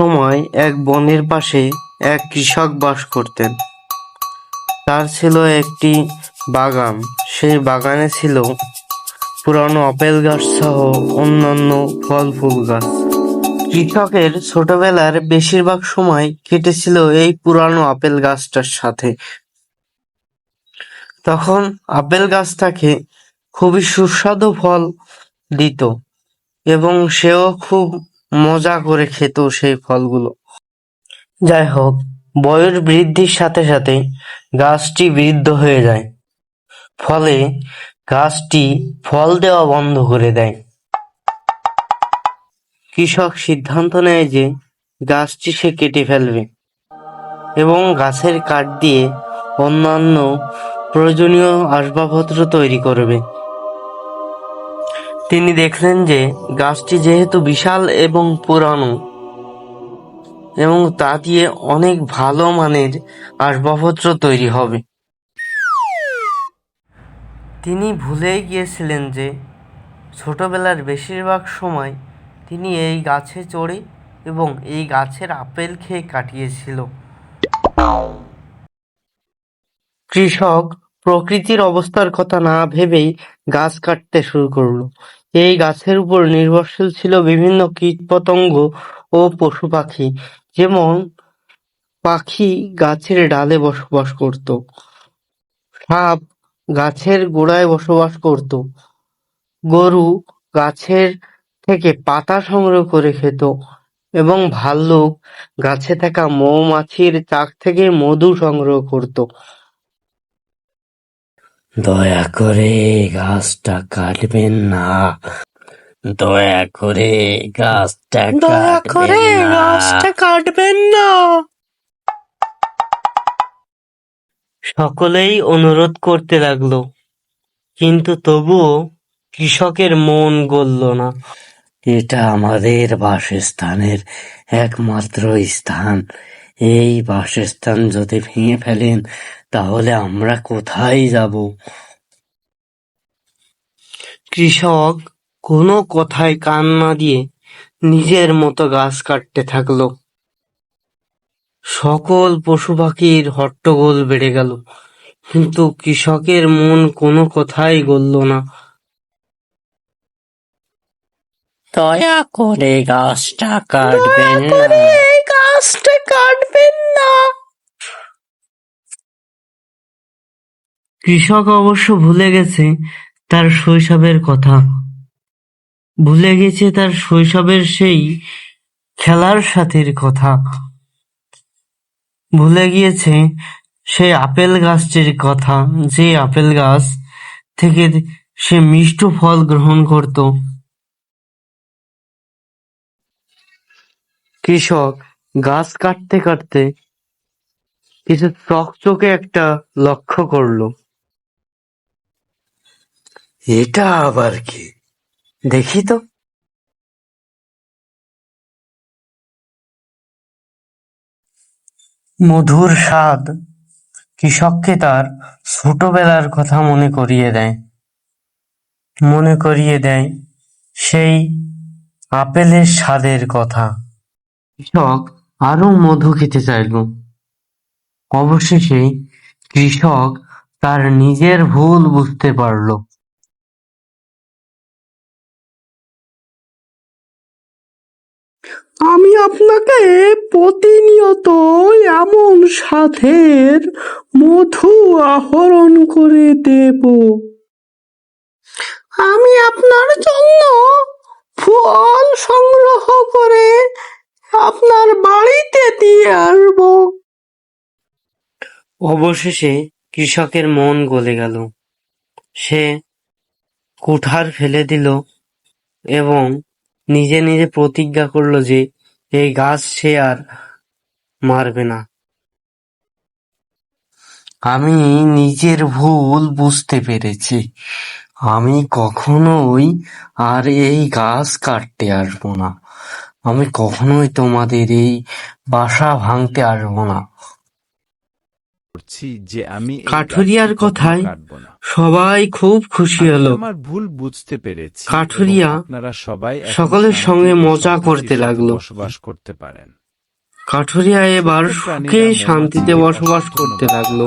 সময় এক বনের পাশে এক কৃষক বাস করতেন। তার ছিল একটি বাগান। সেই বাগানে ছিল পুরানো আপেল গাছ সহ অন্যান্য ফল ফুল গাছ। কৃষকের ছোটবেলার বেশিরভাগ সময় কেটেছিল এই পুরানো আপেল গাছটার সাথে। তখন আপেল গাছ তাকে খুবই সুস্বাদু ফল দিত এবং সেও খুব মজা করে খেত সেই ফলগুলো। যাই হোক, বয়স বৃদ্ধির সাথে সাথে গাছটি বৃদ্ধ হয়ে যায়, ফলে গাছটি ফল দেওয়া বন্ধ করে দেয়। কৃষক সিদ্ধান্ত নেয় যে গাছটি সে কেটে ফেলবে এবং গাছের কাঠ দিয়ে অন্যান্য প্রয়োজনীয় আসবাবপত্র তৈরি করবে। তিনি দেখলেন যে গাছটি যেহেতু বিশাল এবং পুরানো এবং তা দিয়ে অনেক ভালো মানের আসবাবপত্র তৈরি হবে। তিনি ভুলেই গিয়েছিলেন যে ছোটবেলার বেশিরভাগ সময় তিনি এই গাছে চড়ে এবং এই গাছের আপেল খেয়ে কাটিয়েছিল। কৃষক প্রকৃতির অবস্থার কথা না ভেবেই গাছ কাটতে শুরু করলো। এই গাছের উপর নির্ভরশীল ছিল বিভিন্ন কীটপতঙ্গ ও পশু পাখি। যেমন পাখি গাছের ডালে বসবাস করত, সাপ গাছের গোড়ায় বসবাস করত, গরু গাছের থেকে পাতা সংগ্রহ করে খেত এবং ভাল্লুক গাছে থাকা মৌমাছির চাক থেকে মধু সংগ্রহ করত। দয়া করে গাছটা কাটবেন না। দয়া করে গাছটা কাটবেন না। সকলেই অনুরোধ করতে লাগলো, কিন্তু তবুও কৃষকের মন গলল না। এটা আমাদের বাসস্থানের একমাত্র স্থান। এই বাসস্থান যদি ভেঙে ফেলেন তাহলে আমরা কোথায় যাব? কৃষক কোনো কথায় কান না দিয়ে নিজের মতো গাছ কাটতে থাকলো। সকল পশু পাখির হট্টগোল বেড়ে গেল, কিন্তু কৃষকের মন কোনো কথাই গলল না। দয়া করে গাছটা কাটবেন না। কৃষক অবশ্য ভুলে গেছে তার শৈশবের কথা, ভুলে গেছে তার শৈশবের সেই খেলার সাথীর কথা, ভুলে গিয়েছে সেই আপেল গাছটির কথা, যে আপেল গাছ থেকে সে মিষ্ট ফল গ্রহণ করত। কৃষক গাছ কাটতে কাটতে কিছু চকচকে একটা লক্ষ্য করলো। এটা আবার কি? দেখি তো। মধুর স্বাদ কৃষককে তার ছোটবেলার কথা মনে করিয়ে দেয় সেই আপেলের স্বাদের কথা। কৃষক আরো মধু খেতে চাইল। অবশেষে কৃষক তার নিজের ভুল বুঝতে পারল। আমি আপনাকে প্রতিনিয়ত এমন স্বাদের মধু আহরণ করে দেব। আমি আপনার জন্য ফল সংগ্রহ করে আপনার বাড়িতে দিয়ে আসব। অবশেষে কৃষকের মন গলে গেল। সে কুঠার ফেলে দিল এবং নিজে নিজে প্রতিজ্ঞা করল যে এই গাছ সে আর মারবে না। আমি নিজের ভুল বুঝতে পেরেছি। আমি কখনোই আর এই গাছ কাটতে আসবো না। আমি কখনোই তোমাদের এই বাসা ভাঙতে আসবো না। যে আমি কাঠুরিয়ার কথায় সবাই খুব খুশি হলো। আমার ভুল বুঝতে পেরেছি। কাঠুরিয়া আপনারা সবাই সকলের সঙ্গে মজা করতে লাগলো। বসবাস করতে পারেন। কাঠুরিয়া এবার ছোট্ট প্রাণীরা সুখে মৌমাছি শান্তিতে দিয়ে বসবাস কখনো করতে লাগলো।